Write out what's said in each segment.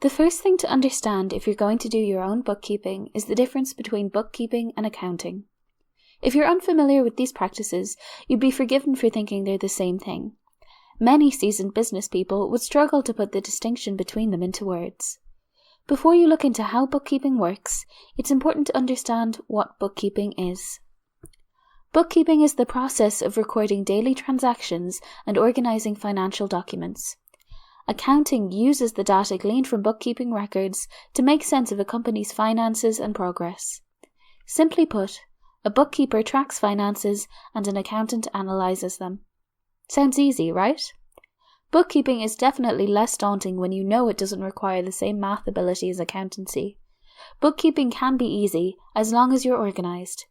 The first thing to understand if you're going to do your own bookkeeping is the difference between bookkeeping and accounting. If you're unfamiliar with these practices, you'd be forgiven for thinking they're the same thing. Many seasoned business people would struggle to put the distinction between them into words. Before you look into how bookkeeping works, it's important to understand what bookkeeping is. Bookkeeping is the process of recording daily transactions and organizing financial documents. Accounting uses the data gleaned from bookkeeping records to make sense of a company's finances and progress. Simply put, a bookkeeper tracks finances and an accountant analyzes them. Sounds easy, right? Bookkeeping is definitely less daunting when you know it doesn't require the same math ability as accountancy. Bookkeeping can be easy as long as you're organized.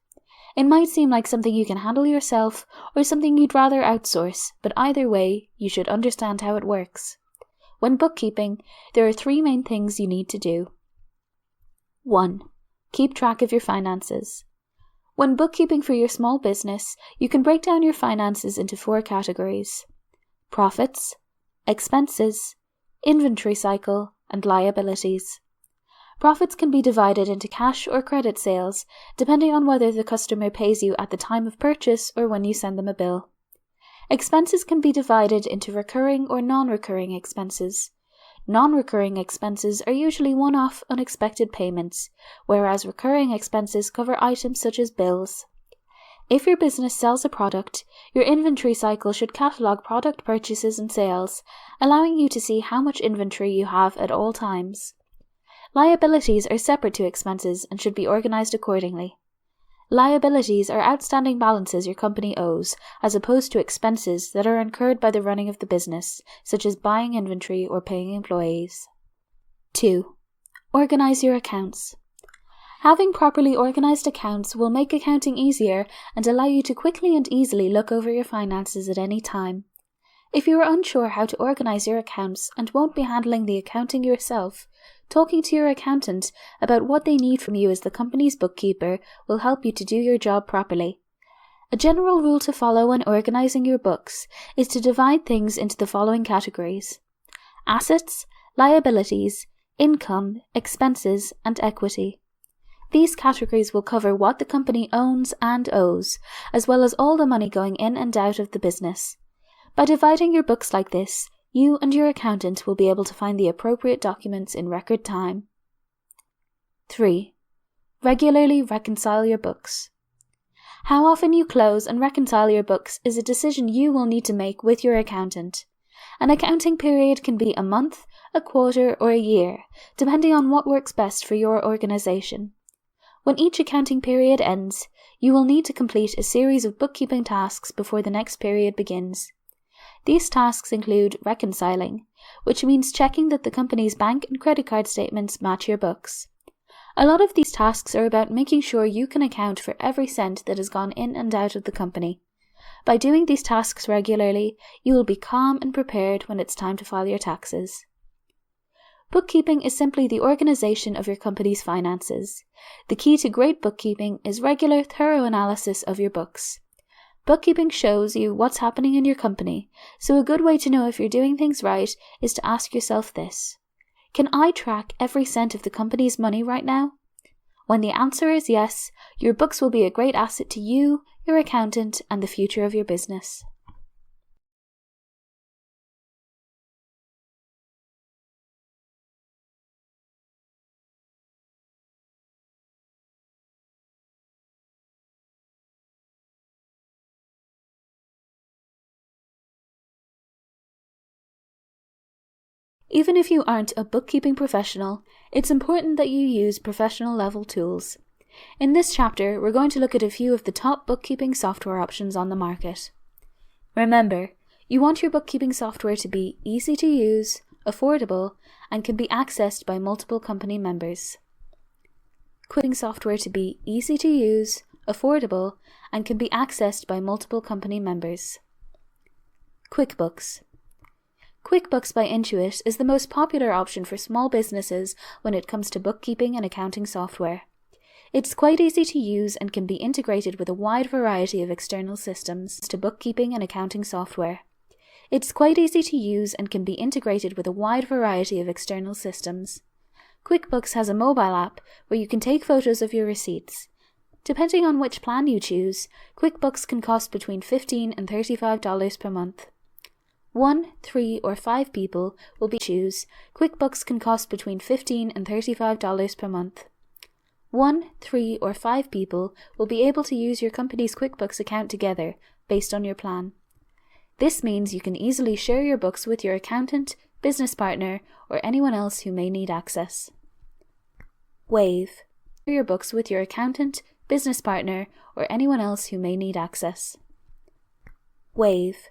It might seem like something you can handle yourself or something you'd rather outsource, but either way, you should understand how it works. When bookkeeping, there are 3 main things you need to do. 1. Keep track of your finances. When bookkeeping for your small business, you can break down your finances into 4 categories: profits, expenses, inventory cycle, and liabilities. Profits can be divided into cash or credit sales, depending on whether the customer pays you at the time of purchase or when you send them a bill. Expenses can be divided into recurring or non-recurring expenses. Non-recurring expenses are usually one-off, unexpected payments, whereas recurring expenses cover items such as bills. If your business sells a product, your inventory cycle should catalogue product purchases and sales, allowing you to see how much inventory you have at all times. Liabilities are separate to expenses and should be organized accordingly. Liabilities are outstanding balances your company owes, as opposed to expenses that are incurred by the running of the business, such as buying inventory or paying employees. 2. Organize your accounts. Having properly organized accounts will make accounting easier and allow you to quickly and easily look over your finances at any time. If you are unsure how to organize your accounts and won't be handling the accounting yourself, talking to your accountant about what they need from you as the company's bookkeeper will help you to do your job properly. A general rule to follow when organizing your books is to divide things into the following categories: assets, liabilities, income, expenses, and equity. These categories will cover what the company owns and owes, as well as all the money going in and out of the business. By dividing your books like this, you and your accountant will be able to find the appropriate documents in record time. 3. Regularly reconcile your books. How often you close and reconcile your books is a decision you will need to make with your accountant. An accounting period can be a month, a quarter, or a year, depending on what works best for your organization. When each accounting period ends, you will need to complete a series of bookkeeping tasks before the next period begins. These tasks include reconciling, which means checking that the company's bank and credit card statements match your books. A lot of these tasks are about making sure you can account for every cent that has gone in and out of the company. By doing these tasks regularly, you will be calm and prepared when it's time to file your taxes. Bookkeeping is simply the organization of your company's finances. The key to great bookkeeping is regular, thorough analysis of your books. Bookkeeping shows you what's happening in your company, so a good way to know if you're doing things right is to ask yourself this: can I track every cent of the company's money right now? When the answer is yes, your books will be a great asset to you, your accountant, and the future of your business. Even if you aren't a bookkeeping professional, it's important that you use professional-level tools. In this chapter, we're going to look at a few of the top bookkeeping software options on the market. Remember, you want your bookkeeping software to be easy to use, affordable, and can be accessed by multiple company members. Bookkeeping software to be easy to use, affordable, and can be accessed by multiple company members. QuickBooks. QuickBooks by Intuit is the most popular option for small businesses when it comes to bookkeeping and accounting software. It's quite easy to use and can be integrated with a wide variety of external systems to bookkeeping and accounting software. It's quite easy to use and can be integrated with a wide variety of external systems. QuickBooks has a mobile app where you can take photos of your receipts. Depending on which plan you choose, QuickBooks can cost between $15 and $35 per month. 1, 3, or 5 people will be choose. QuickBooks can cost between $15 and $35 per month. 1, 3, or 5 people will be able to use your company's QuickBooks account together based on your plan. This means you can easily share your books with your accountant, business partner, or anyone else who may need access. Wave. Share your books with your accountant, business partner, or anyone else who may need access. Wave.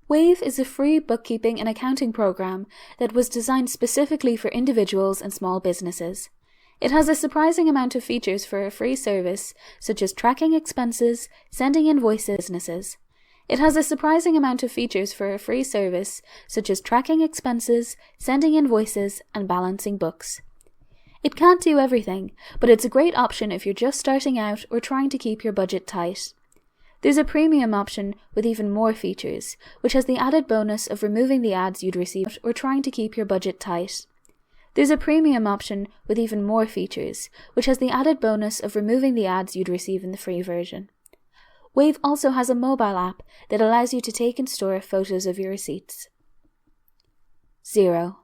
Wave is a free bookkeeping and accounting program that was designed specifically for individuals and small businesses. It has a surprising amount of features for a free service, such as tracking expenses, sending invoices, businesses. It has a surprising amount of features for a free service, such as tracking expenses, sending invoices, and balancing books. It can't do everything, but it's a great option if you're just starting out or trying to keep your budget tight. There's a premium option with even more features, which has the added bonus of removing the ads you'd receive or trying to keep your budget tight. There's a premium option with even more features, which has the added bonus of removing the ads you'd receive in the free version. Wave also has a mobile app that allows you to take and store photos of your receipts. Xero.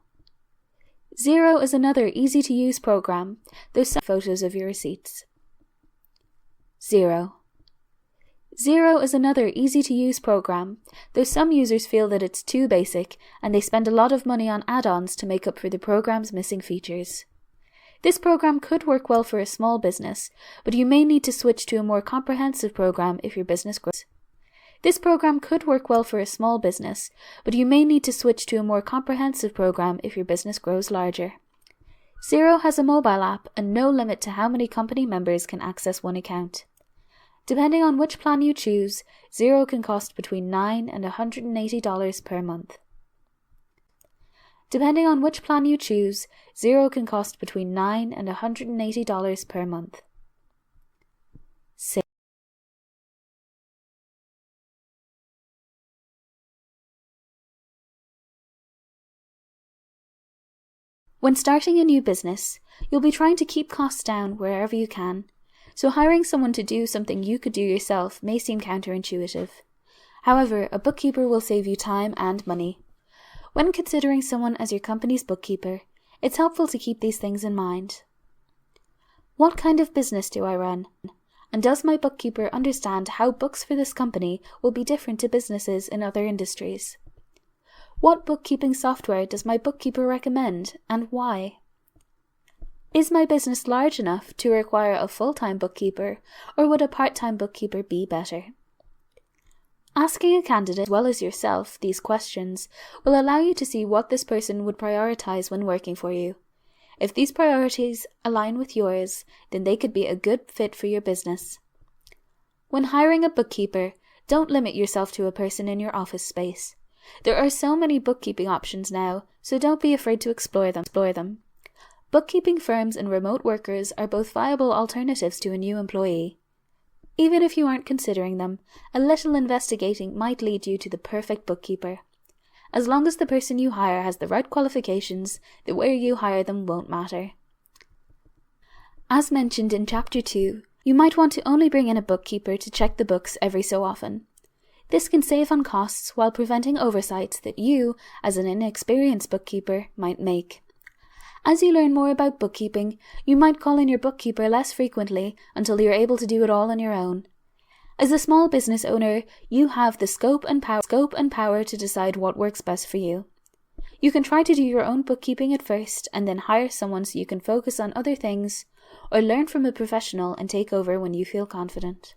Xero is another easy-to-use program, though some photos of your receipts. Xero. Xero is another easy-to-use program, though some users feel that it's too basic and they spend a lot of money on add-ons to make up for the program's missing features. This program could work well for a small business, but you may need to switch to a more comprehensive program if your business grows. This program could work well for a small business, but you may need to switch to a more comprehensive program if your business grows larger. Xero has a mobile app and no limit to how many company members can access one account. Depending on which plan you choose, Xero can cost between $9 and $180 per month. Depending on which plan you choose, Xero can cost between $9 and $180 per month. When starting a new business, you'll be trying to keep costs down wherever you can, so hiring someone to do something you could do yourself may seem counterintuitive. However, a bookkeeper will save you time and money. When considering someone as your company's bookkeeper, it's helpful to keep these things in mind. What kind of business do I run? And does my bookkeeper understand how books for this company will be different to businesses in other industries? What bookkeeping software does my bookkeeper recommend, and why? Is my business large enough to require a full-time bookkeeper, or would a part-time bookkeeper be better? Asking a candidate as well as yourself these questions will allow you to see what this person would prioritize when working for you. If these priorities align with yours, then they could be a good fit for your business. When hiring a bookkeeper, don't limit yourself to a person in your office space. There are so many bookkeeping options now, so don't be afraid to explore them. Bookkeeping firms and remote workers are both viable alternatives to a new employee. Even if you aren't considering them, a little investigating might lead you to the perfect bookkeeper. As long as the person you hire has the right qualifications, the where you hire them won't matter. As mentioned in Chapter 2, you might want to only bring in a bookkeeper to check the books every so often. This can save on costs while preventing oversights that you, as an inexperienced bookkeeper, might make. As you learn more about bookkeeping, you might call in your bookkeeper less frequently until you're able to do it all on your own. As a small business owner, you have the scope and power to decide what works best for you. You can try to do your own bookkeeping at first and then hire someone so you can focus on other things, or learn from a professional and take over when you feel confident.